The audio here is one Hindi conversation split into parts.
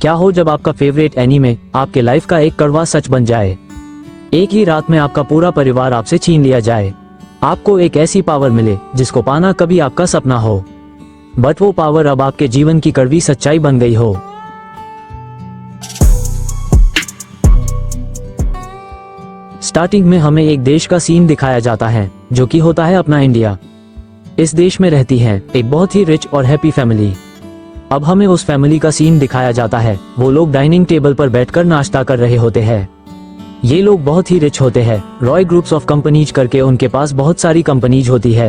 क्या हो जब आपका फेवरेट एनीमे आपके लाइफ का एक कड़वा सच बन जाए। एक ही रात में आपका पूरा परिवार आपसे छीन लिया जाए। आपको एक ऐसी पावर मिले जिसको पाना कभी आपका सपना हो, बट वो पावर अब आपके जीवन की कड़वी सच्चाई बन गई हो। स्टार्टिंग में हमें एक देश का सीन दिखाया जाता है जो कि होता है अपना इंडिया। इस देश में रहती है एक बहुत ही रिच और हैप्पी फैमिली। अब हमें उस फैमिली का सीन दिखाया जाता है। वो लोग डाइनिंग टेबल पर बैठकर नाश्ता कर रहे होते हैं। ये लोग बहुत ही रिच होते हैं। रॉय ग्रुप्स ऑफ कंपनीज करके उनके पास बहुत सारी कंपनीज होती है।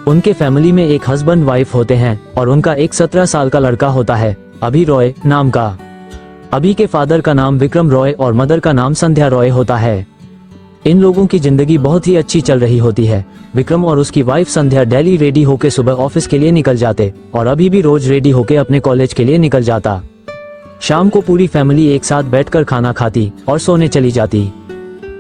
उनके फैमिली में एक हस्बैंड वाइफ होते हैं और उनका एक 17 साल का लड़का होता है, अभी रॉय नाम का। अभी के फादर का नाम विक्रम रॉय और मदर का नाम संध्या रॉय होता है। इन लोगों की जिंदगी बहुत ही अच्छी चल रही होती है। विक्रम और उसकी वाइफ संध्या डेली रेडी होके सुबह ऑफिस के लिए निकल जाते और अभी भी रोज रेडी होके अपने कॉलेज के लिए निकल जाता। शाम को पूरी फैमिली एक साथ बैठकर खाना खाती और सोने चली जाती।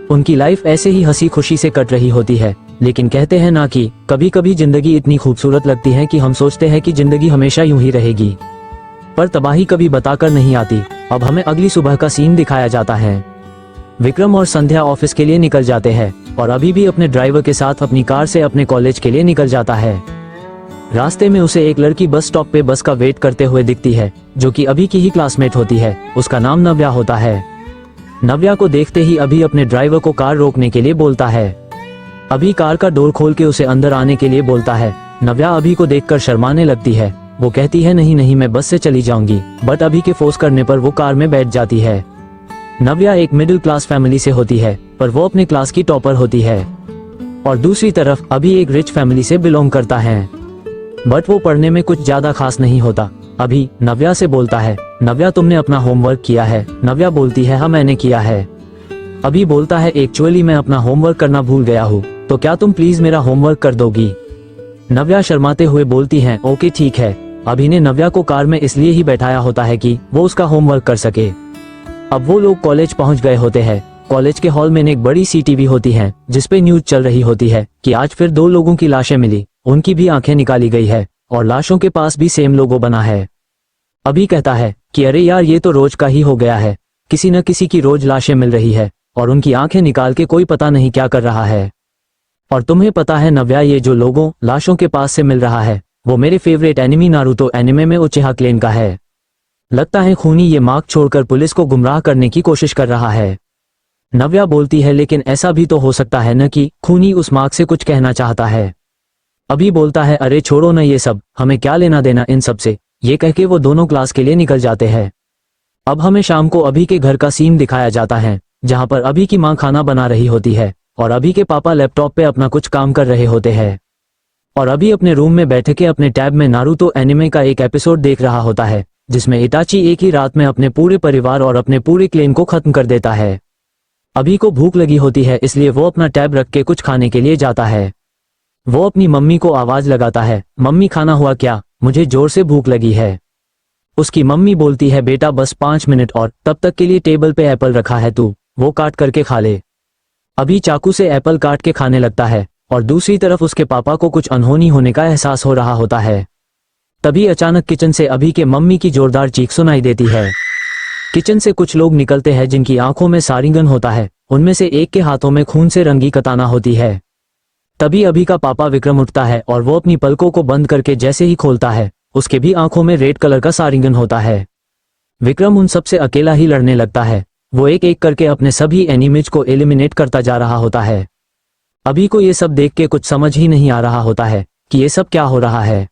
उनकी लाइफ ऐसे ही हंसी खुशी से कट रही होती है। लेकिन कहते हैं ना कि कभी कभी जिंदगी इतनी खूबसूरत लगती है कि हम सोचते हैं कि जिंदगी हमेशा यूं ही रहेगी, पर तबाही कभी बताकर नहीं आती। अब हमें अगली सुबह का सीन दिखाया जाता है। विक्रम और संध्या ऑफिस के लिए निकल जाते हैं और अभी भी अपने ड्राइवर के साथ अपनी कार से अपने कॉलेज के लिए निकल जाता है। रास्ते में उसे एक लड़की बस स्टॉप पे बस का वेट करते हुए दिखती है जो कि अभी की ही क्लासमेट होती है। उसका नाम नव्या होता है। नव्या को देखते ही अभी अपने ड्राइवर को कार रोकने के लिए बोलता है। अभी कार का डोर खोल के उसे अंदर आने के लिए बोलता है। नव्या अभी को देखकर शर्माने लगती है। वो कहती है नहीं नहीं मैं बस से चली जाऊंगी, बट अभी के फोर्स करने पर वो कार में बैठ जाती है। नव्या एक मिडिल क्लास फैमिली से होती है, पर वो अपने क्लास की टॉपर होती है। और दूसरी तरफ अभी एक रिच फैमिली से बिलोंग करता है, बट वो पढ़ने में कुछ ज्यादा खास नहीं होता। अभी नव्या से बोलता है, नव्या तुमने अपना होमवर्क किया है? नव्या बोलती है हाँ मैंने किया है। अभी बोलता है एक्चुअली मैं अपना होमवर्क करना भूल गया हूँ, तो क्या तुम प्लीज मेरा होमवर्क कर दोगी? नव्या शर्माते हुए बोलती है ओके ठीक है। अभी ने नव्या को कार में इसलिए ही बैठाया होता है कि वो उसका होमवर्क कर सके। अब वो लोग कॉलेज पहुंच गए होते हैं। कॉलेज के हॉल में एक बड़ी सी टीवी होती है जिसपे न्यूज चल रही होती है कि आज फिर 2 लोगों की लाशें मिली, उनकी भी आंखें निकाली गई है और लाशों के पास भी सेम लोगो बना है। अभी कहता है कि अरे यार ये तो रोज का ही हो गया है, किसी न किसी की रोज लाशें मिल रही है और उनकी आंखें निकाल के कोई पता नहीं क्या कर रहा है। और तुम्हें पता है नव्या, ये जो लोगों लाशों के पास से मिल रहा है वो मेरे फेवरेट एनिमी नारुतो एनिमे में उचिहा क्लेन का है। लगता है खूनी ये मार्क छोड़कर पुलिस को गुमराह करने की कोशिश कर रहा है। नव्या बोलती है लेकिन ऐसा भी तो हो सकता है न कि खूनी उस मार्क से कुछ कहना चाहता है। अभी बोलता है अरे छोड़ो न ये सब, हमें क्या लेना देना इन सब से। ये कह के वो दोनों क्लास के लिए निकल जाते हैं। अब हमें शाम को अभी के घर का सीन दिखाया जाता है जहाँ पर अभी की माँ खाना बना रही होती है और अभी के पापा लैपटॉप पे अपना कुछ काम कर रहे होते हैं। और अभी अपने रूम में बैठ के अपने टैब में नारुतो एनिमे का एक एपिसोड देख रहा होता है जिसमें इटाची एक ही रात में अपने पूरे परिवार और अपने पूरे क्लेन को खत्म कर देता है। अभी को भूख लगी होती है इसलिए वो अपना टैब रख के कुछ खाने के लिए जाता है। वो अपनी मम्मी को आवाज लगाता है, मम्मी खाना हुआ क्या? मुझे जोर से भूख लगी है। उसकी मम्मी बोलती है बेटा बस 5 मिनट और, तब तक के लिए टेबल पे एप्पल रखा है तू वो काट करके खा ले। अभी चाकू से एप्पल काट के खाने लगता है और दूसरी तरफ उसके पापा को कुछ अनहोनी होने का एहसास हो रहा होता है। तभी अचानक किचन से अभी के मम्मी की जोरदार चीख सुनाई देती है। किचन से कुछ लोग निकलते हैं जिनकी आंखों में सारिंगन होता है। उनमें से एक के हाथों में खून से रंगी कताना होती है। तभी अभी का पापा विक्रम उठता है और वो अपनी पलकों को बंद करके जैसे ही खोलता है उसके भी आंखों में रेड कलर का सारिंगन होता है। विक्रम उन सबसे अकेला ही लड़ने लगता है। वो एक एक करके अपने सभी एनिमीज को एलिमिनेट करता जा रहा होता है। अभी को ये सब देख के कुछ समझ ही नहीं आ रहा होता है कि ये सब क्या हो रहा है,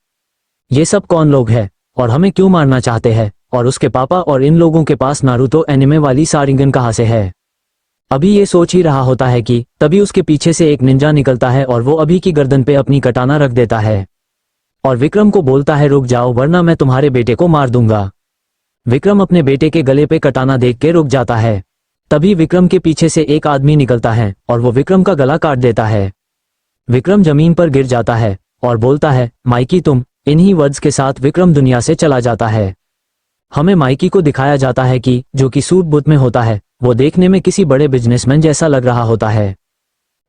ये सब कौन लोग हैं और हमें क्यों मारना चाहते हैं, और उसके पापा और इन लोगों के पास नारुतो एनिमे वाली सारिंगन कहाँ से है। अभी ये सोच ही रहा होता है कि तभी उसके पीछे से एक निंजा निकलता है और वो अभी की गर्दन पे अपनी कटाना रख देता है और विक्रम को बोलता है रुक जाओ वरना मैं तुम्हारे बेटे को मार दूंगा। विक्रम अपने बेटे के गले पे कटाना देख के रुक जाता है। तभी विक्रम के पीछे से एक आदमी निकलता है और वो विक्रम का गला काट देता है। विक्रम जमीन पर गिर जाता है और बोलता है माइकी तुम। इन्हीं वर्ड्स के साथ विक्रम दुनिया से चला जाता है। हमें माइकी को दिखाया जाता है कि जो कि सूट बूट में होता है वो देखने में किसी बड़े बिजनेसमैन जैसा लग रहा होता है।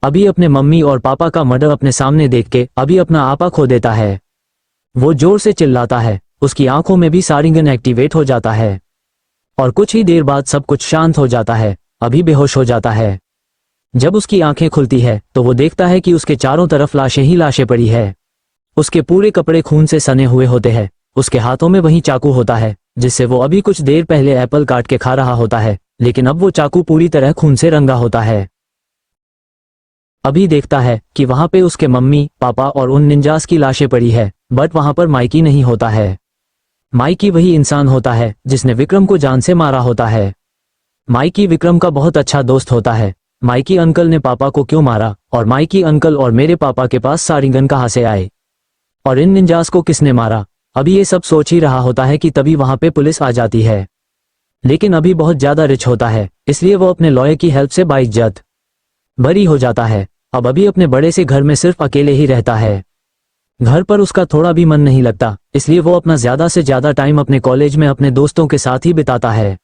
अभी अपने मम्मी और पापा का मर्डर अपने सामने देख के अभी अपना आपा खो देता है। वो जोर से चिल्लाता है, उसकी आंखों में भी सारिंगन एक्टिवेट हो जाता है। और कुछ ही देर बाद सब कुछ शांत हो जाता है। अभी बेहोश हो जाता है। जब उसकी आंखें खुलती है तो वो देखता है कि उसके चारों तरफ लाशें ही लाशें पड़ी है। उसके पूरे कपड़े खून से सने हुए होते हैं। उसके हाथों में वही चाकू होता है जिससे वो अभी कुछ देर पहले एप्पल काट के खा रहा होता है, लेकिन अब वो चाकू पूरी तरह खून से रंगा होता है। अभी देखता है कि वहां पे उसके मम्मी पापा और उन निंजास की लाशें पड़ी है, बट वहां पर माइकी नहीं होता है। माइकी वही इंसान होता है जिसने विक्रम को जान से मारा होता है। माइकी विक्रम का बहुत अच्छा दोस्त होता है। माइकी अंकल ने पापा को क्यों मारा, और माइकी अंकल और मेरे पापा के पास सारिंगन कहाँ से आए, और इन निंजास को किसने मारा। अभी ये सब सोच ही रहा होता है कि तभी वहां पे पुलिस आ जाती है। लेकिन अभी बहुत ज्यादा रिच होता है, इसलिए वो अपने लॉयर की हेल्प से बाइज्जत बरी हो जाता है। अब अभी अपने बड़े से घर में सिर्फ अकेले ही रहता है। घर पर उसका थोड़ा भी मन नहीं लगता, इसलिए वो अपना ज्यादा से ज्यादा टाइम अपने कॉलेज में अपने दोस्तों के साथ ही बिताता है।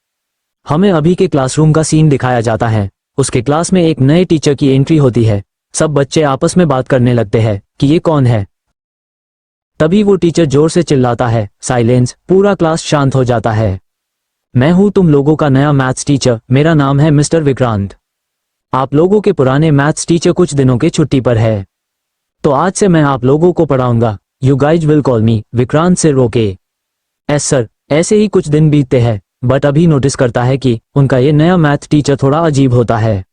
हमें अभी के क्लासरूम का सीन दिखाया जाता है। उसके क्लास में एक नए टीचर की एंट्री होती है। सब बच्चे आपस में बात करने लगते हैं कि ये कौन है। तभी वो टीचर जोर से चिल्लाता है, साइलेंस। पूरा क्लास शांत हो जाता है। मैं हूं तुम लोगों का नया मैथ्स टीचर, मेरा नाम है मिस्टर विक्रांत। आप लोगों के पुराने मैथ्स टीचर कुछ दिनों के छुट्टी पर है, तो आज से मैं आप लोगों को पढ़ाऊंगा। You guys will call me Vikrant sir. Okay yes sir. ऐसे ही कुछ दिन बीतते हैं, बट अभी नोटिस करता है कि उनका ये नया मैथ टीचर थोड़ा अजीब होता है।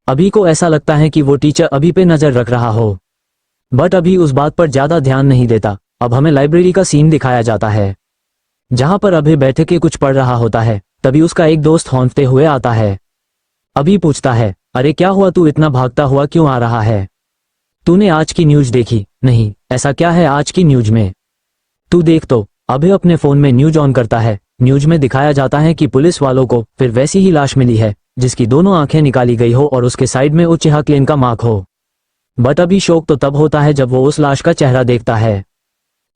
अभी को ऐसा लगता है कि वो टीचर अभी पे नजर रख रहा हो, बट अभी उस बात पर ज्यादा ध्यान नहीं देता। अब हमें लाइब्रेरी का सीन दिखाया जाता है, जहां पर अभी बैठ के कुछ पढ़ रहा होता है। तभी उसका एक दोस्त हौंकते हुए आता है। अभी पूछता है, अरे क्या हुआ, तू इतना भागता हुआ क्यों आ रहा है? तूने आज की न्यूज देखी? नहीं। ऐसा क्या है आज की न्यूज में? तू देख तो। अभी अपने फोन में न्यूज ऑन करता है। न्यूज में दिखाया जाता है कि पुलिस वालों को फिर वैसी ही लाश मिली है जिसकी दोनों आंखें निकाली गई हो और उसके साइड में उच्च क्लेन का मार्क हो। बट अभी शौक तो तब होता है जब वो उस लाश का चेहरा देखता है।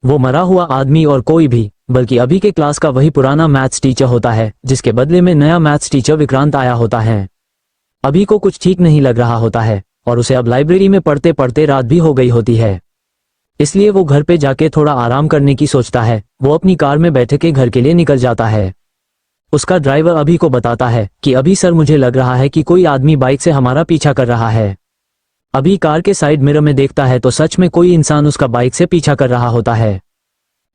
वो मरा हुआ आदमी और कोई भी बल्कि अभी के क्लास का वही पुराना मैथ्स टीचर होता है, जिसके बदले में नया मैथ्स टीचर विक्रांत आया होता है। अभी को कुछ ठीक नहीं लग रहा होता है और उसे अब लाइब्रेरी में पढ़ते पढ़ते रात भी हो गई होती है। इसलिए वो घर पे जाके थोड़ा आराम करने की सोचता है। वो अपनी कार में बैठ के घर के लिए निकल जाता है। उसका ड्राइवर अभी को बताता है कि अभी सर मुझे लग रहा है कि कोई आदमी बाइक से हमारा पीछा कर रहा है। अभी कार के साइड मिरर में देखता है तो सच में कोई इंसान उसका बाइक से पीछा कर रहा होता है।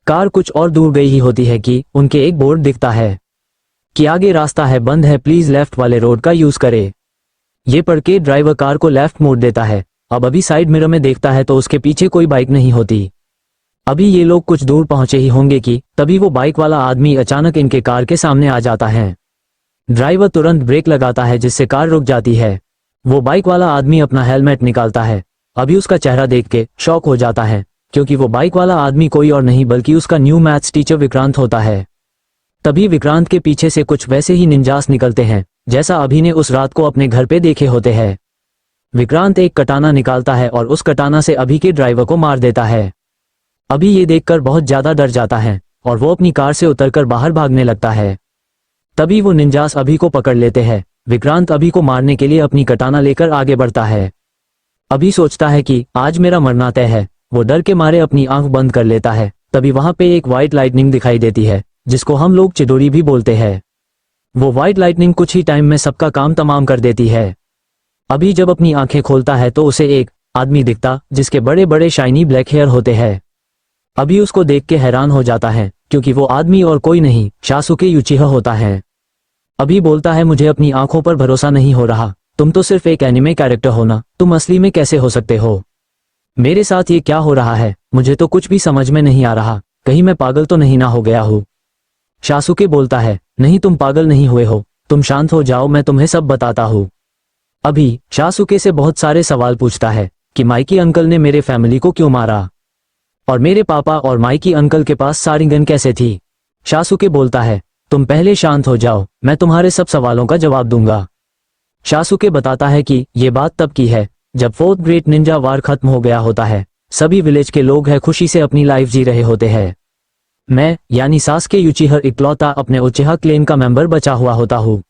कार कुछ और दूर गई ही होती है कि उनके एक बोर्ड दिखता है कि आगे रास्ता है, बंद है, प्लीज लेफ्ट वाले रोड का यूज करे। ये पढ़ के ड्राइवर कार को लेफ्ट मोड़ देता है। अब अभी साइड मिरर में देखता है तो उसके पीछे कोई बाइक नहीं होती। अभी ये लोग कुछ दूर पहुंचे ही होंगे कि तभी वो बाइक वाला आदमी अचानक इनके कार के सामने आ जाता है। ड्राइवर तुरंत ब्रेक लगाता है जिससे कार रुक जाती है। वो बाइक वाला आदमी अपना हेलमेट निकालता है। अभी उसका चेहरा देख के शॉक हो जाता है, क्योंकि वो बाइक वाला आदमी कोई और नहीं बल्कि उसका न्यू मैथ्स टीचर विक्रांत होता है। तभी विक्रांत के पीछे से कुछ वैसे ही निंजास निकलते हैं जैसा अभी ने उस रात को अपने घर पे देखे होते हैं। विक्रांत एक कटाना निकालता है और उस कटाना से अभी के ड्राइवर को मार देता है। अभी ये देखकर बहुत ज्यादा डर जाता है और वो अपनी कार से उतरकर बाहर भागने लगता है। तभी वो निंजास अभी को पकड़ लेते हैं। विक्रांत अभी को मारने के लिए अपनी कटाना लेकर आगे बढ़ता है। अभी सोचता है कि आज मेरा मरना तय है। वो डर के मारे अपनी आंख बंद कर लेता है। तभी वहां पे एक व्हाइट लाइटनिंग दिखाई देती है जिसको हम लोग चिडोरी भी बोलते हैं। वो व्हाइट लाइटनिंग कुछ ही टाइम में सबका काम तमाम कर देती है। अभी जब अपनी आंखें खोलता है तो उसे एक आदमी दिखता जिसके बड़े बड़े शाइनी ब्लैक हेयर होते हैं। अभी उसको देख के हैरान हो जाता है क्योंकि वो आदमी और कोई नहीं शासुके यूचिहा होता है। अभी बोलता है, मुझे अपनी आंखों पर भरोसा नहीं हो रहा। तुम तो सिर्फ एक एनिमे कैरेक्टर हो ना, तुम असली में कैसे हो सकते हो? मेरे साथ ये क्या हो रहा है? मुझे तो कुछ भी समझ में नहीं आ रहा। कहीं मैं पागल तो नहीं ना हो गया हूँ? शासुके बोलता है, नहीं तुम पागल नहीं हुए हो, तुम शांत हो जाओ, मैं तुम्हें सब बताता हूँ। अभी शासुके से बहुत सारे सवाल पूछता है कि माइकी अंकल ने मेरे फैमिली को क्यों मारा, और मेरे पापा और माइकी अंकल के पास सारिंगन कैसे थी। शासुके बोलता है, तुम पहले शांत हो जाओ, मैं तुम्हारे सब सवालों का जवाब दूंगा। शासुके बताता है कि ये बात तब की है जब फोर्थ ग्रेट निंजा वार खत्म हो गया होता है। सभी विलेज के लोग हैं खुशी से अपनी लाइफ जी रहे होते हैं। मैं यानी सासके यूचिहा इकलौता अपने उचिहा क्लेन का मेंबर बचा हुआ होता हूँ।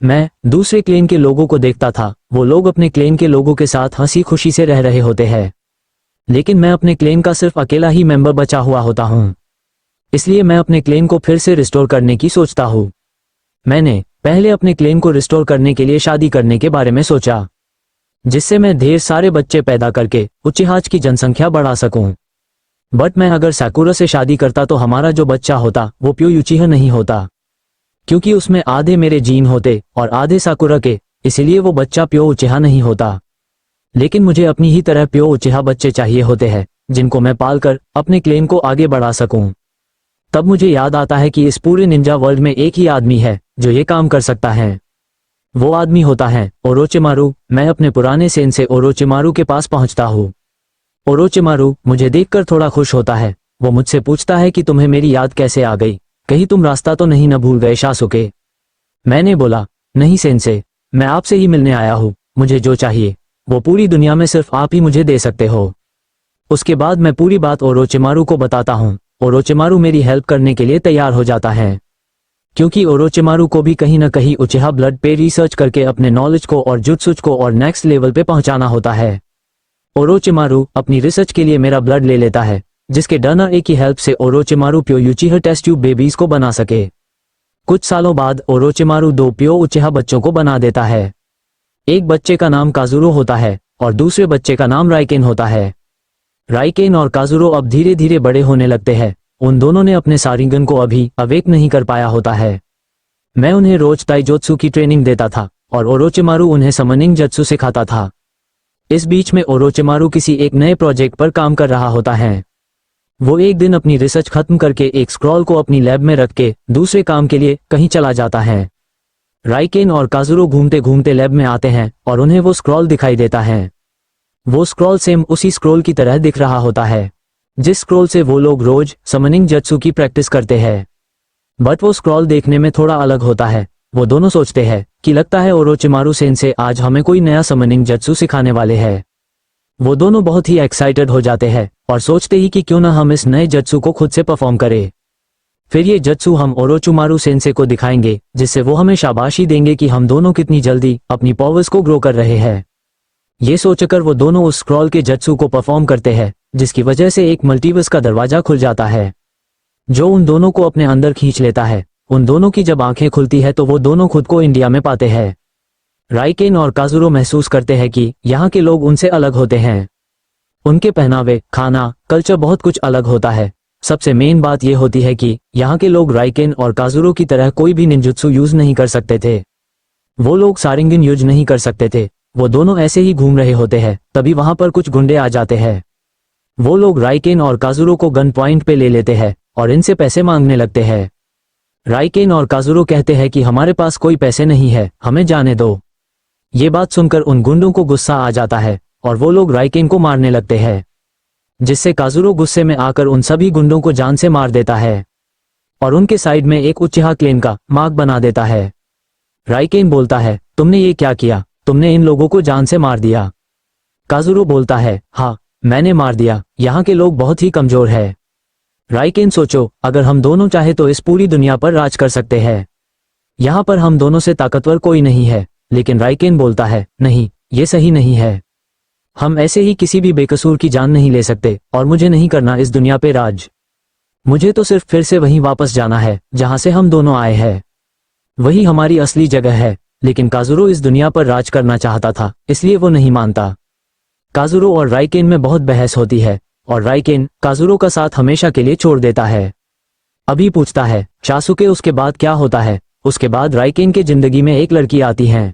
मैं दूसरे क्लेन के लोगों को देखता था, वो लोग अपने क्लेन के लोगों के साथ हंसी खुशी से रह रहे होते हैं, लेकिन मैं अपने क्लेन का सिर्फ अकेला ही मेंबर बचा हुआ होता हूँ। इसलिए मैं अपने क्लेन को फिर से रिस्टोर करने की सोचता हूँ। मैंने पहले अपने क्लेन को रिस्टोर करने के लिए शादी करने के बारे में सोचा, जिससे मैं ढेर सारे बच्चे पैदा करके उचिहा की जनसंख्या बढ़ा सकूं। बट मैं अगर साकुरा से शादी करता तो हमारा जो बच्चा होता वो प्यो उचिहा नहीं होता, क्योंकि उसमें आधे मेरे जीन होते और आधे साकुरा के, इसलिए वो बच्चा प्यो उचिहा नहीं होता। लेकिन मुझे अपनी ही तरह प्यो उचिहा बच्चे चाहिए होते हैं, जिनको मैं पालकर अपने क्लेन को आगे बढ़ा सकूं। तब मुझे याद आता है कि इस पूरे निंजा वर्ल्ड में एक ही आदमी है जो ये काम कर सकता है। वो आदमी होता है ओरोचिमारू। मैं अपने पुराने सेंसे ओरोचिमारू के पास पहुंचता हूँ। ओरोचिमारू मुझे देखकर थोड़ा खुश होता है। वो मुझसे पूछता है कि तुम्हें मेरी याद कैसे आ गई, कहीं तुम रास्ता तो नहीं न भूल गए शासुके। मैंने बोला, नहीं सेंसे, मैं आपसे ही मिलने आया हूँ, मुझे जो चाहिए वो पूरी दुनिया में सिर्फ आप ही मुझे दे सकते हो। उसके बाद मैं पूरी बात ओरोचिमारू को बताता हूँ। ओरोचिमारू मेरी हेल्प करने के लिए तैयार हो जाता है, क्योंकि ओरोचिमारू को भी कहीं न कहीं उचिहा ब्लड पे रिसर्च करके अपने नॉलेज को और जुत्सुच को और नेक्स्ट लेवल पे पहुंचाना होता है। ओरोचिमारू अपनी रिसर्च के लिए मेरा ब्लड ले लेता है, जिसके डोनर ए की हेल्प से ओरोचिमारू प्यो उचिहा टेस्ट ट्यूब बेबीज को बना सके। कुछ सालों बाद ओरोचिमारू 2 प्यो उचिहा बच्चों को बना देता है। एक बच्चे का नाम काजुरो होता है और दूसरे बच्चे का नाम राइकेन होता है। राइकेन और काजुरो अब धीरे धीरे बड़े होने लगते हैं। उन दोनों ने अपने सारिंगन को अभी अवेक नहीं कर पाया होता है। मैं उन्हें रोज ताइजोत्सु की ट्रेनिंग देता था और ओरोचिमारू उन्हें समनिंग जत्सु सिखाता था। इस बीच में ओरोचिमारू किसी एक नए प्रोजेक्ट पर काम कर रहा होता है। वो एक दिन अपनी रिसर्च खत्म करके एक स्क्रॉल को अपनी लैब में रख के दूसरे काम के लिए कहीं चला जाता है। राइकेन और काजुरो घूमते घूमते लैब में आते हैं और उन्हें वो स्क्रॉल दिखाई देता है। वो स्क्रॉल सेम उसी स्क्रॉल की तरह दिख रहा होता है जिस स्क्रॉल से वो लोग रोज समनिंग जत्सु की प्रैक्टिस करते हैं। बट वो स्क्रॉल देखने में थोड़ा अलग होता है। वो दोनों सोचते हैं कि लगता है ओरोचिमारू सेंसे आज हमें कोई नया समनिंग जत्सु सिखाने वाले हैं। वो दोनों बहुत ही एक्साइटेड हो जाते हैं और सोचते ही कि क्यों ना हम इस नए जत्सु को खुद से परफॉर्म करें। फिर ये जत्सु हम ओरोचिमारू सेंसे को दिखाएंगे, जिससे वो हमें शाबाशी देंगे कि हम दोनों कितनी जल्दी अपनी पावर्स को ग्रो कर रहे हैं। ये सोचकर वो दोनों उस स्क्रॉल के जत्सु को परफॉर्म करते हैं, जिसकी वजह से एक मल्टीवर्स का दरवाजा खुल जाता है जो उन दोनों को अपने अंदर खींच लेता है। उन दोनों की जब आंखें खुलती है तो वो दोनों खुद को इंडिया में पाते हैं। राइकेन और काजुरो महसूस करते हैं कि यहाँ के लोग उनसे अलग होते हैं। उनके पहनावे, खाना, कल्चर बहुत कुछ अलग होता है। सबसे मेन बात यह होती है कि यहाँ के लोग राइकेन और काजुरो की तरह कोई भी निंजुत्सु यूज नहीं कर सकते थे। वो लोग सारिंगन यूज नहीं कर सकते थे। वो दोनों ऐसे ही घूम रहे होते हैं, तभी वहां पर कुछ गुंडे आ जाते हैं। वो लोग राइकेन और काजुरो को गन पॉइंट पे ले लेते हैं और इनसे पैसे मांगने लगते हैं। राइकेन और काजुरो कहते हैं कि हमारे पास कोई पैसे नहीं है, हमें जाने दो। ये बात सुनकर उन गुंडों को गुस्सा आ जाता है और वो लोग राइकेन को मारने लगते हैं, जिससे काजुरो गुस्से में आकर उन सभी गुंडों को जान से मार देता है और उनके साइड में एक उचिहा क्लेन का मार्क बना देता है। राइकेन बोलता है, तुमने ये क्या किया? तुमने इन लोगों को जान से मार दिया। काजुरो बोलता है, हाँ मैंने मार दिया, यहाँ के लोग बहुत ही कमजोर है। राइकेन सोचो, अगर हम दोनों चाहे तो इस पूरी दुनिया पर राज कर सकते हैं। यहाँ पर हम दोनों से ताकतवर कोई नहीं है। लेकिन राइकेन बोलता है, नहीं, ये सही नहीं है। हम ऐसे ही किसी भी बेकसूर की जान नहीं ले सकते और मुझे नहीं करना इस दुनिया पे राज। मुझे तो सिर्फ फिर से वहीं वापस जाना है जहां से हम दोनों आए हैं। वही हमारी असली जगह है। लेकिन काजुरो इस दुनिया पर राज करना चाहता था, इसलिए वो नहीं मानता। काजुरो और राइकेन में बहुत बहस होती है और राइकेन काजुरो का साथ हमेशा के लिए छोड़ देता है। अभी पूछता है, शासुके उसके बाद क्या होता है? उसके बाद राइकेन के जिंदगी में एक लड़की आती है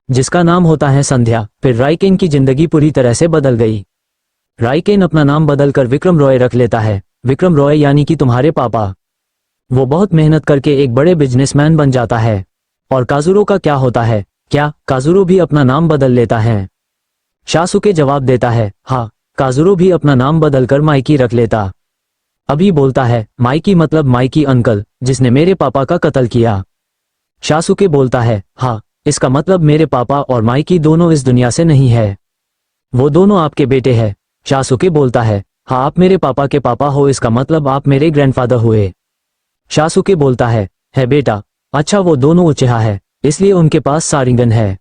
जिसका नाम होता है संध्या। फिर राइकेन की जिंदगी पूरी तरह से बदल गई। राइकेन अपना नाम बदलकर विक्रम रॉय रख लेता है। विक्रम रॉय यानी कि तुम्हारे पापा। वो बहुत मेहनत करके एक बड़े बिजनेसमैन बन जाता है। और काजुरो का क्या होता है? क्या काजुरो भी अपना नाम बदल लेता है? शासुके जवाब देता है, हाँ, काजुरो भी अपना नाम बदलकर माइकी रख लेता। अभी बोलता है, माइकी मतलब माइकी अंकल, जिसने मेरे पापा का कत्ल किया। शासुके बोलता है, हाँ, इसका मतलब मेरे पापा और माइकी दोनों इस दुनिया से नहीं है। वो दोनों आपके बेटे हैं। शासुके बोलता है, हाँ, आप मेरे पापा के पापा हो, इसका मतलब आप मेरे ग्रैंडफादर हुए। शासुके बोलता है बेटा, अच्छा, वो दोनों उचिहा है, इसलिए उनके पास सारिंगन है।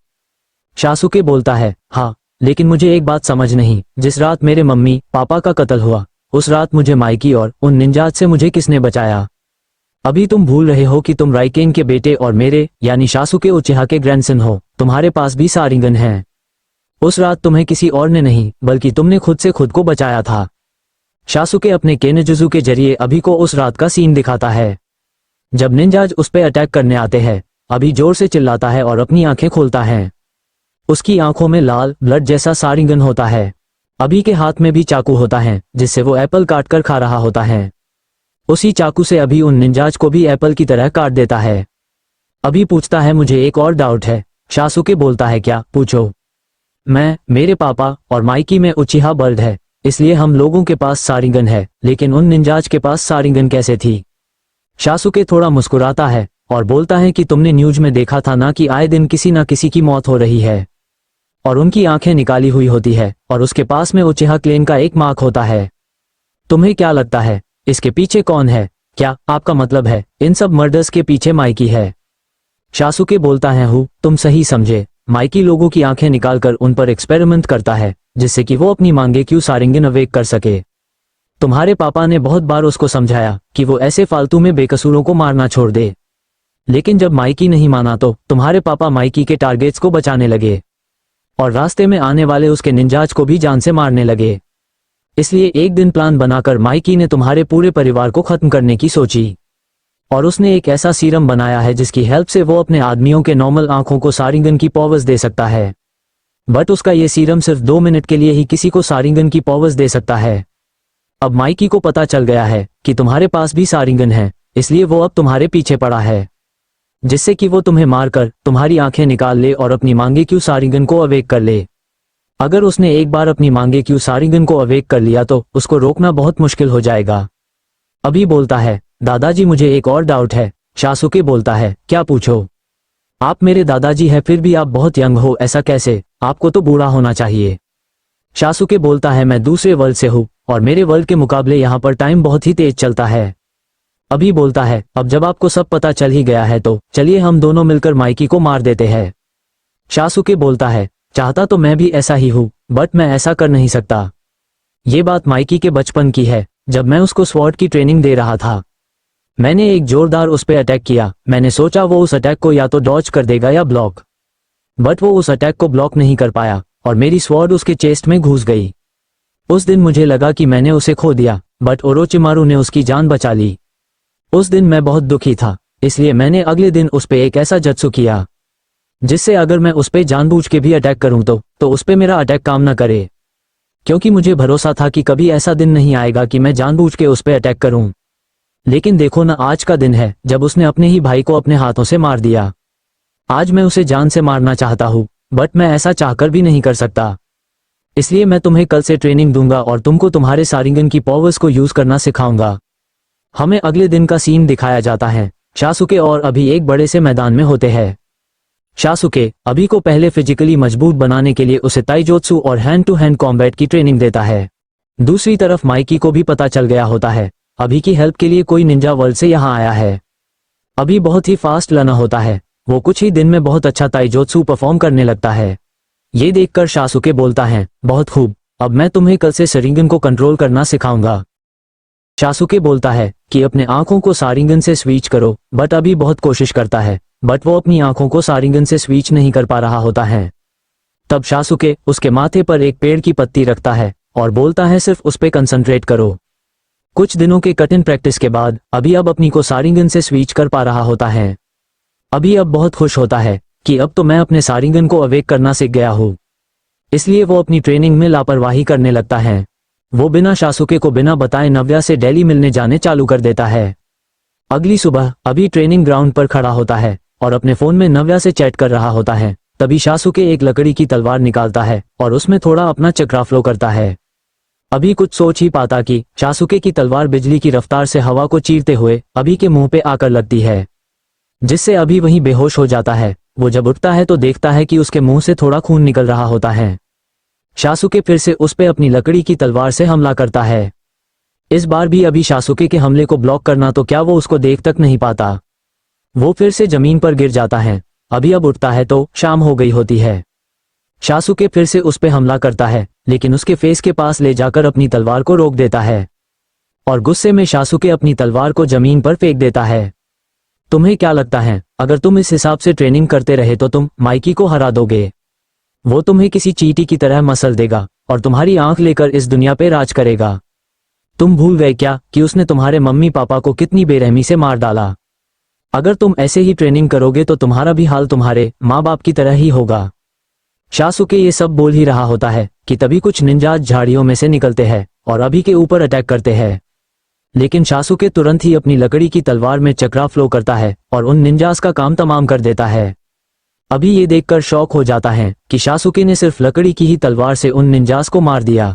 शासुके बोलता है, हाँ, लेकिन मुझे एक बात समझ नहीं, जिस रात मेरे मम्मी पापा का कत्ल हुआ, उस रात मुझे माइकी और उन निंजात से मुझे किसने बचाया? अभी तुम भूल रहे हो कि तुम राइकेन के बेटे और मेरे यानी शासुके उचिहा के ग्रैंडसन हो। तुम्हारे पास भी सारिंगन है। उस रात तुम्हें किसी और ने नहीं बल्कि तुमने खुद से खुद को बचाया था। शासुके अपने केनेजुजु के जरिए अभी को उस रात का सीन दिखाता है। जब निंजाज उस पे अटैक करने आते हैं, अभी जोर से चिल्लाता है और अपनी आंखें खोलता है। उसकी आंखों में लाल ब्लड जैसा सारिंगन होता है। अभी के हाथ में भी चाकू होता है जिससे वो एप्पल काट कर खा रहा होता है। उसी चाकू से अभी उन निंजाज को भी एप्पल की तरह काट देता है। अभी पूछता है मुझे एक और डाउट है। शासुके बोलता है क्या? पूछो। मेरे पापा और माइकी में उचिहा बर्ड है, इसलिए हम लोगों के पास सारिंगन है, लेकिन उन निंजाज के पास सारिंगन कैसे थी? शासुके थोड़ा मुस्कुराता है और बोलता है कि तुमने न्यूज में देखा था ना कि आए दिन किसी ना किसी की मौत हो रही है और उनकी आंखें निकाली हुई होती है और उसके पास में उचिहा क्लेन का एक मार्क होता है। तुम्हें क्या लगता है इसके पीछे कौन है? क्या आपका मतलब है इन सब मर्डर्स के पीछे माइकी है? शासुके बोलता है तुम सही समझे। माइकी लोगों की आंखें निकालकर उन पर एक्सपेरिमेंट करता है जिससे कि वो अपनी मांगे क्यों सारिंगन अवेक कर सके। तुम्हारे पापा ने बहुत बार उसको समझाया कि वो ऐसे फालतू में बेकसूरों को मारना छोड़ दे, लेकिन जब माइकी नहीं माना तो तुम्हारे पापा माइकी के टारगेट्स को बचाने लगे और रास्ते में आने वाले उसके निंजाज को भी जान से मारने लगे। इसलिए एक दिन प्लान बनाकर माइकी ने तुम्हारे पूरे परिवार को खत्म करने की सोची और उसने एक ऐसा सीरम बनाया है जिसकी हेल्प से वो अपने आदमियों के नॉर्मल आंखों को सारिंगन की पावर्स दे सकता है। बट उसका ये सीरम सिर्फ 2 मिनट के लिए ही किसी को सारिंगन की पावर्स दे सकता है। अब माइकी को पता चल गया है कि तुम्हारे पास भी सारिंगन है, इसलिए वो अब तुम्हारे पीछे पड़ा है जिससे कि वो तुम्हें मारकर तुम्हारी आंखें निकाल ले और अपनी मांगे क्यों सारिंगन को अवेक कर ले। अगर उसने एक बार अपनी मांगे क्यों सारिंगन को अवेक कर लिया तो उसको रोकना बहुत मुश्किल हो जाएगा। अभी बोलता है दादाजी मुझे एक और डाउट है। शासुके बोलता है क्या? पूछो। आप मेरे दादाजी हैं फिर भी आप बहुत यंग हो, ऐसा कैसे? आपको तो बूढ़ा होना चाहिए। शासुके बोलता है मैं दूसरे वर्ल्ड से हूँ और मेरे वर्ल्ड के मुकाबले यहाँ पर टाइम बहुत ही तेज चलता है। अभी बोलता है अब जब आपको सब पता चल ही गया है तो चलिए हम दोनों मिलकर माइकी को मार देते हैं। शासुके बोलता है चाहता तो मैं भी ऐसा ही हूँ, बट मैं ऐसा कर नहीं सकता। ये बात माइकी के बचपन की है। जब मैं उसको स्वॉर्ड की ट्रेनिंग दे रहा था, मैंने एक जोरदार उस पे अटैक किया। मैंने सोचा वो उस अटैक को या तो डॉज कर देगा या ब्लॉक, बट वो उस अटैक को ब्लॉक नहीं कर पाया और मेरी स्वॉर्ड उसके चेस्ट में घुस गई। उस दिन मुझे लगा कि मैंने उसे खो दिया, बट ओरोचिमारू ने उसकी जान बचा ली। उस दिन मैं बहुत दुखी था, इसलिए मैंने अगले दिन उस पे एक ऐसा जत्सु किया जिससे अगर मैं उस पे जानबूझ के भी अटैक करूं तो उस पे मेरा अटैक काम न करे, क्योंकि मुझे भरोसा था कि कभी ऐसा दिन नहीं आएगा कि मैं जानबूझ के उस पे अटैक करूं। लेकिन देखो ना, आज का दिन है जब उसने अपने ही भाई को अपने हाथों से मार दिया। आज मैं उसे जान से मारना चाहता हूँ, बट मैं ऐसा चाहकर भी नहीं कर सकता। इसलिए मैं तुम्हें कल से ट्रेनिंग दूंगा और तुमको तुम्हारे सारिंगन की पावर्स को यूज करना सिखाऊंगा। हमें अगले दिन का सीन दिखाया जाता है। शासुके और अभी एक बड़े से मैदान में होते हैं। शासुके अभी को पहले फिजिकली मजबूत बनाने के लिए उसे ताइजोत्सु और हैंड टू हैंड कॉम्बैट की ट्रेनिंग देता है। दूसरी तरफ माइकी को भी पता चल गया होता है अभी की हेल्प के लिए कोई निंजा वर्ल्ड से यहाँ आया है। अभी बहुत ही फास्ट लर्नर होता है, वो कुछ ही दिन में बहुत अच्छा ताइजोत्सु परफॉर्म करने लगता है। ये देखकर शासुके बोलता है बहुत खूब, अब मैं तुम्हें कल से सारिंगन को कंट्रोल करना सिखाऊंगा। शासुके बोलता है कि अपने आंखों को सारिंगन से स्विच करो, बट अभी बहुत कोशिश करता है, बट वो अपनी आंखों को सारिंगन से स्विच नहीं कर पा रहा होता है। तब शासुके उसके माथे पर एक पेड़ की पत्ती रखता है और बोलता है सिर्फ उस पे कंसंट्रेट करो। कुछ दिनों के कठिन प्रैक्टिस के बाद अभी अब अपनी को सारिंगन से स्विच कर पा रहा होता है। अभी अब बहुत खुश होता है कि अब तो मैं अपने सारिंगन को अवेक करना सीख गया हूँ। इसलिए वो अपनी ट्रेनिंग में लापरवाही करने लगता है। वो बिना शासुके को बिना बताए नव्या से दिल्ली मिलने जाने चालू कर देता है। अगली सुबह अभी ट्रेनिंग ग्राउंड पर खड़ा होता है और अपने फोन में नव्या से चैट कर रहा होता है। तभी शासुके एक लकड़ी की तलवार निकालता है और उसमें थोड़ा अपना चक्रा फ्लो करता है। अभी कुछ सोच ही पाता कि शासुके की तलवार बिजली की रफ्तार से हवा को चीरते हुए अभी के मुंह पे आकर लगती है, जिससे अभी वहीं बेहोश हो जाता है। वो जब उठता है तो देखता है कि उसके मुंह से थोड़ा खून निकल रहा होता है। शासुके फिर से उस पे अपनी लकड़ी की तलवार से हमला करता है। इस बार भी अभी शासुके के हमले को ब्लॉक करना तो क्या वो उसको देख तक नहीं पाता। वो फिर से जमीन पर गिर जाता है। अभी अब उठता है तो शाम हो गई होती है। शासुके फिर से उस पे हमला करता है, लेकिन उसके फेस के पास ले जाकर अपनी तलवार को रोक देता है और गुस्से में शासुके अपनी तलवार को जमीन पर फेंक देता है। तुम्हें क्या लगता है, अगर तुम इस हिसाब से ट्रेनिंग करते रहे तो तुम माइकी को हरा दोगे? वो तुम्हें किसी चींटी की तरह मसल देगा और तुम्हारी आंख लेकर इस दुनिया पे राज करेगा। तुम भूल गए क्या कि उसने तुम्हारे मम्मी पापा को कितनी बेरहमी से मार डाला? अगर तुम ऐसे ही ट्रेनिंग करोगे तो तुम्हारा भी हाल तुम्हारे माँ बाप की तरह ही होगा। शासुके ये सब बोल ही रहा होता है कि तभी कुछ निंजाज झाड़ियों में से निकलते हैं और अभी के ऊपर अटैक करते हैं। लेकिन शासुके तुरंत ही अपनी लकड़ी की तलवार में चक्रा फ्लो करता है और उन निंजास का काम तमाम कर देता है। अभी ये देखकर शौक हो जाता है कि शासुके ने सिर्फ लकड़ी की ही तलवार से उन निंजास को मार दिया।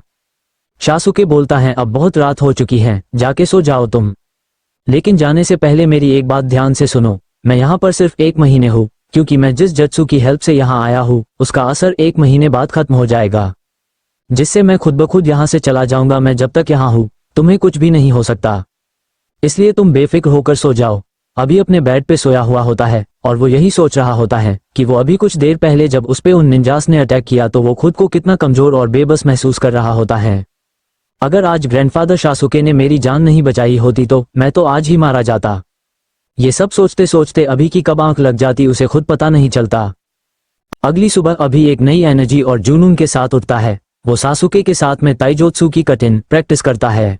शासुके बोलता है, अब बहुत रात हो चुकी है, जाके सो जाओ तुम। लेकिन जाने से पहले मेरी एक बात ध्यान से सुनो। मैं यहाँ पर सिर्फ 1 महीने हूँ, क्योंकि मैं जिस जत्सु की हेल्प से यहाँ आया हूँ उसका असर 1 महीने बाद खत्म हो जाएगा, जिससे मैं खुद ब खुद यहाँ से चला जाऊंगा। मैं जब तक यहाँ हूँ तुम्हें कुछ भी नहीं हो सकता, इसलिए तुम बेफिक्र होकर सो जाओ। अभी अपने बेड पे सोया हुआ होता है और वो यही सोच रहा होता है कि वो अभी कुछ देर पहले जब उस पे उन निंजास ने अटैक किया तो वो खुद को कितना कमजोर और बेबस महसूस कर रहा होता है। अगर आज ग्रैंडफादर शासुके ने मेरी जान नहीं बचाई होती तो मैं तो आज ही मारा जाता। ये सब सोचते सोचते अभी की कब आंख लग जाती उसे खुद पता नहीं चलता। अगली सुबह अभी एक नई एनर्जी और जुनून के साथ उठता है। वो सासुके के साथ में ताइजोत्सु की कठिन प्रैक्टिस करता है।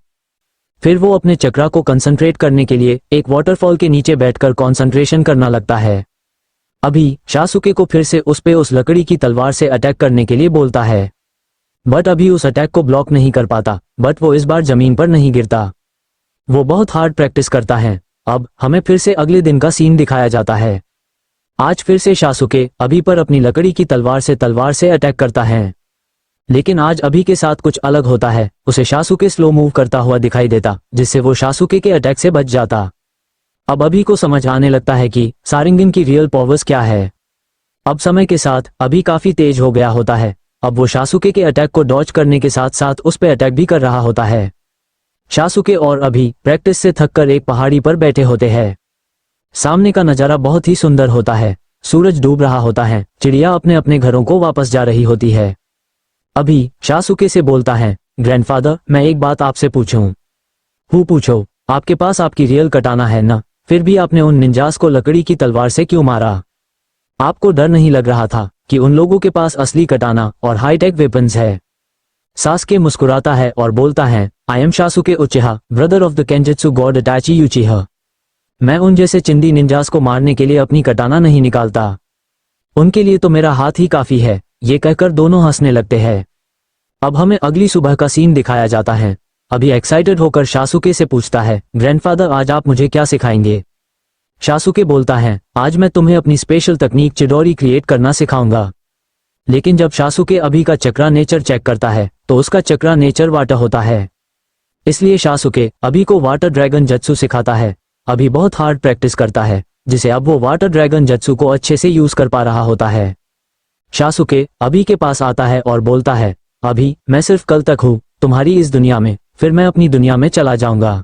फिर वो अपने चक्रा को कंसंट्रेट करने के लिए एक वाटरफॉल के नीचे बैठकर कंसंट्रेशन करना लगता है। अभी शासुके को फिर से उस लकड़ी की तलवार से अटैक करने के लिए बोलता है, बट अभी उस अटैक को ब्लॉक नहीं कर पाता। बट वो इस बार जमीन पर नहीं गिरता। वो बहुत हार्ड प्रैक्टिस करता है। अब हमें फिर से अगले दिन का सीन दिखाया जाता है। आज फिर से शासुके अभी पर अपनी लकड़ी की तलवार से अटैक करता है। लेकिन आज अभी के साथ कुछ अलग होता है। उसे शासुके स्लो मूव करता हुआ दिखाई देता, जिससे वो शासुके के अटैक से बच जाता। अब अभी को समझ आने लगता है कि सारिंगन की रियल पावर्स क्या है। अब समय के साथ अभी काफी तेज हो गया होता है। अब वो शासुके के अटैक को डॉज करने के साथ साथ उस पर अटैक भी कर रहा होता है। शासुके और अभी प्रैक्टिस से थककर एक पहाड़ी पर बैठे होते हैं। सामने का नजारा बहुत ही सुंदर होता है। सूरज डूब रहा होता है। चिड़िया अपने अपने घरों को वापस जा रही होती है। अभी शासुके से बोलता है, ग्रैंडफादर मैं एक बात आपसे पूछूं? पूछो। आपके पास आपकी रियल कटाना है ना, फिर भी आपने उन निंजास को लकड़ी की तलवार से क्यों मारा? आपको डर नहीं लग रहा था कि उन लोगों के पास असली कटाना और हाईटेक वेपन्स है? सासुके मुस्कुराता है और बोलता है, I am Sasuke Uchiha, brother of the genjutsu god Itachi Uchiha. मैं उन जैसे चिंदी निंजास को मारने के लिए अपनी कटाना नहीं निकालता। उनके लिए तो मेरा हाथ ही काफी है। ये कहकर दोनों हंसने लगते हैं। अब हमें अगली सुबह का सीन दिखाया जाता है। अभी एक्साइटेड होकर शासुके से पूछता है, ग्रैंडफादर आज आप मुझे क्या सिखाएंगे? शासुके बोलता है, आज मैं तुम्हें अपनी स्पेशल तकनीक चिडोरी क्रिएट करना सिखाऊंगा। लेकिन जब शासुके अभी का चक्रा नेचर चेक करता है तो उसका चक्रा नेचर वाटर होता है। इसलिए शासुके अभी को वाटर ड्रैगन जत्सु सिखाता है। अभी बहुत हार्ड प्रैक्टिस करता है, जिसे अब वो वाटर ड्रैगन जत्सु को अच्छे से यूज कर पा रहा होता है। शासुके अभी के पास आता है और बोलता है, अभी मैं सिर्फ कल तक हूँ तुम्हारी इस दुनिया में, फिर मैं अपनी दुनिया में चला जाऊंगा।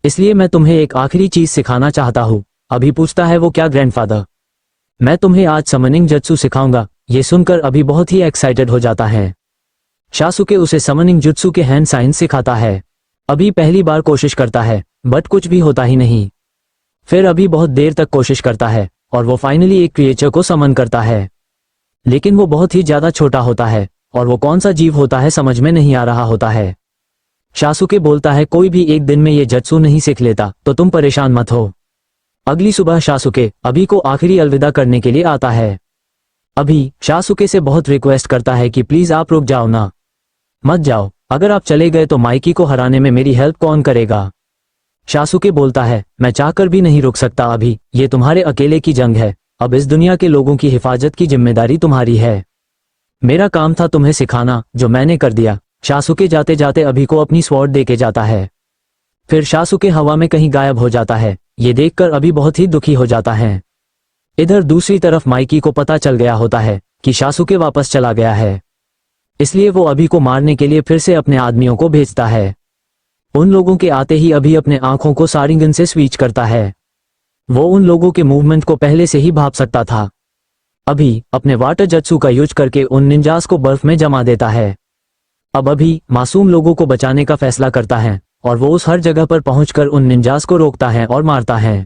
इसलिए मैं तुम्हें एक आखिरी चीज सिखाना चाहता हूँ। अभी पूछता है, वो क्या ग्रैंडफादर? मैं तुम्हें आज समनिंग जत्सु सिखाऊंगा। ये सुनकर अभी बहुत ही एक्साइटेड हो जाता है। शासुके उसे समनिंग जुत्सु के हैंड साइंस सिखाता है। अभी पहली बार कोशिश करता है बट कुछ भी होता ही नहीं। फिर अभी बहुत देर तक कोशिश करता है और वो फाइनली एक क्रिएचर को समन करता है। लेकिन वो बहुत ही ज्यादा छोटा होता है और वो कौन सा जीव होता है समझ में नहीं आ रहा होता है। शासुके बोलता है, कोई भी एक दिन में ये जत्सु नहीं सीख लेता तो तुम परेशान मत हो। अगली सुबह शासुके अभी को आखिरी अलविदा करने के लिए आता है। अभी शासुके से बहुत रिक्वेस्ट करता है कि प्लीज आप रुक जाओ ना, मत जाओ। अगर आप चले गए तो माइकी को हराने में मेरी हेल्प कौन करेगा? शासुके बोलता है, मैं चाहकर भी नहीं रुक सकता। अभी ये तुम्हारे अकेले की जंग है। अब इस दुनिया के लोगों की हिफाजत की जिम्मेदारी तुम्हारी है। मेरा काम था तुम्हें सिखाना, जो मैंने कर दिया। शासुके जाते जाते अभी को अपनी स्वॉर्ड देके जाता है। फिर शासुके हवा में कहीं गायब हो जाता है। ये देखकर अभी बहुत ही दुखी हो जाता है। इधर दूसरी तरफ माइकी को पता चल गया होता है कि शासुके वापस चला गया है। इसलिए वो अभी को मारने के लिए फिर से अपने आदमियों को भेजता है। उन लोगों के आते ही अभी अपने आंखों को सारिंगन से स्विच करता है। वो उन लोगों के मूवमेंट को पहले से ही भाप सकता था। अभी अपने वाटर जत्सु का यूज करके उन निंजास को बर्फ में जमा देता है। अब अभी मासूम लोगों को बचाने का फैसला करता है और वो उस हर जगह पर पहुंचकर उन निंजास को रोकता है और मारता है।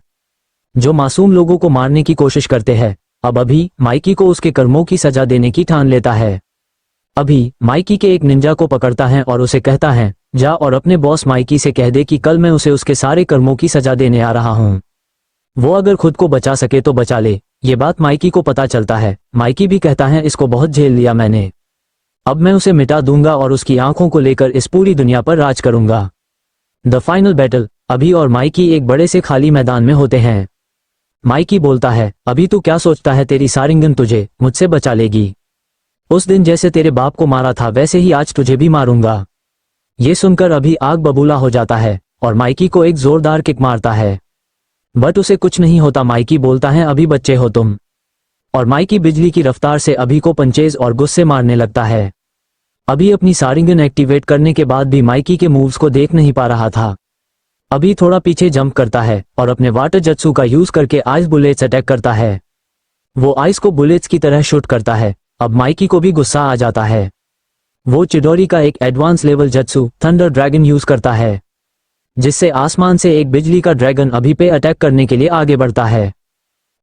जो मासूम लोगों को मारने की कोशिश करते हैं। अब अभी माइकी को उसके कर्मों की सजा देने की ठान लेता है। अभी माइकी के एक निंजा को पकड़ता है और उसे कहता है, जा और अपने बॉस माइकी से कह दे कि कल मैं उसे उसके सारे कर्मों की सजा देने आ रहा हूँ। वो अगर खुद को बचा सके तो बचा ले। ये बात माइकी को पता चलता है। माइकी भी कहता है, इसको बहुत झेल लिया मैंने, अब मैं उसे मिटा दूंगा और उसकी आंखों को लेकर इस पूरी दुनिया पर राज करूंगा। The final battle. अभी और माइकी एक बड़े से खाली मैदान में होते हैं। माइकी बोलता है, अभी तू क्या सोचता है तेरी सारिंगन तुझे मुझसे बचा लेगी? उस दिन जैसे तेरे बाप को मारा था वैसे ही आज तुझे भी मारूंगा। ये सुनकर अभी आग बबूला हो जाता है और माइकी को एक जोरदार किक मारता है, बट उसे कुछ नहीं होता। माइकी बोलता है, अभी बच्चे हो तुम। और माइकी बिजली की रफ्तार से अभी को पंचेज और गुस्से मारने लगता है। अभी अपनी सारिंगन एक्टिवेट करने के बाद भी माइकी के मूव्स को देख नहीं पा रहा था। अभी थोड़ा पीछे जंप करता है और अपने वाटर जत्सु का यूज करके आइस बुलेट्स अटैक करता है। वो आइस को बुलेट्स की तरह शूट करता है। अब माइकी को भी गुस्सा आ जाता है। वो चिडोरी का एक advance level jutsu thunder dragon use करता है, जिससे आसमान से एक बिजली का ड्रैगन अभी पे अटैक करने के लिए आगे बढ़ता है।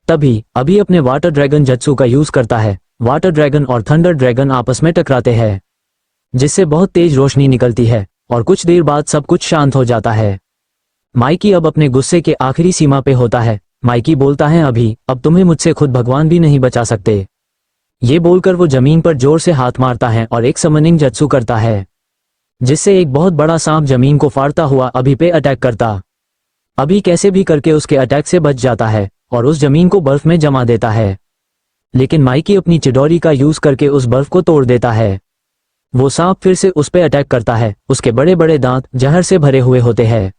तभी अभी अपने वाटर ड्रैगन जत्सु का यूज करता है। वाटर ड्रैगन और थंडर ड्रैगन आपस में टकराते हैं, जिससे बहुत तेज रोशनी निकलती है और कुछ देर बाद सब कुछ शांत हो जाता है। माइकी अब अपने गुस्से के आखिरी सीमा पे होता है। माइकी बोलता है, अभी अब तुम्हें मुझसे खुद भगवान भी नहीं बचा सकते। ये बोलकर वो जमीन पर जोर से हाथ मारता है और एक समनिंग जत्सु करता है, जिससे एक बहुत बड़ा सांप जमीन को फाड़ता हुआ अभी पे अटैक करता। अभी कैसे भी करके उसके अटैक से बच जाता है और उस जमीन को बर्फ में जमा देता है। लेकिन माइकी अपनी चिडोरी का यूज करके उस बर्फ को तोड़ देता है। वो सांप फिर से उस पे अटैक करता है। उसके बड़े बड़े दांत जहर से भरे हुए होते हैं।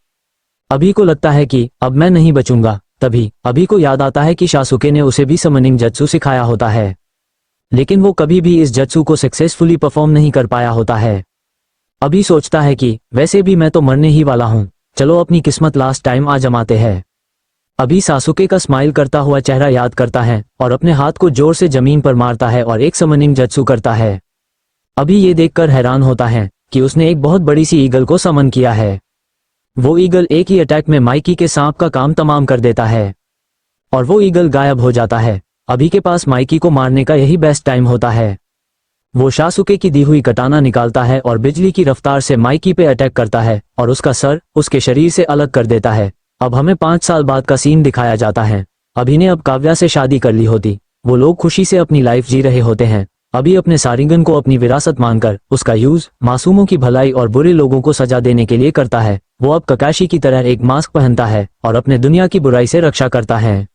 अभी को लगता है कि अब मैं नहीं बचूंगा। तभी अभी को याद आता है कि सासुके ने उसे भी समनिंग जत्सु सिखाया होता है, लेकिन वो कभी भी इस जत्सु को सक्सेसफुली परफॉर्म नहीं कर पाया होता है। अभी सोचता है कि वैसे भी मैं तो मरने ही वाला हूँ, चलो अपनी किस्मत लास्ट टाइम आजमाते हैं। अभी सासुके का स्माइल करता हुआ चेहरा याद करता है और अपने हाथ को जोर से जमीन पर मारता है और एक समनिंग जत्सु करता है। अभी ये देखकर हैरान होता है कि उसने एक बहुत बड़ी सी ईगल को समन किया है। वो ईगल एक ही अटैक में माइकी के सांप का काम तमाम कर देता है और वो ईगल गायब हो जाता है। अभी के पास माइकी को मारने का यही बेस्ट टाइम होता है। वो सासुके की दी हुई कटाना निकालता है और बिजली की रफ्तार से माइकी पे अटैक करता है और उसका सर उसके शरीर से अलग कर देता है। अब हमें 5 साल बाद का सीन दिखाया जाता है। अभी ने अब काव्या से शादी कर ली होती। वो लोग खुशी से अपनी लाइफ जी रहे होते हैं। अभी अपने सारिंगन को अपनी विरासत मानकर उसका यूज मासूमों की भलाई और बुरे लोगों को सजा देने के लिए करता है। वो अब ककाशी की तरह एक मास्क पहनता है और अपने दुनिया की बुराई से रक्षा करता है।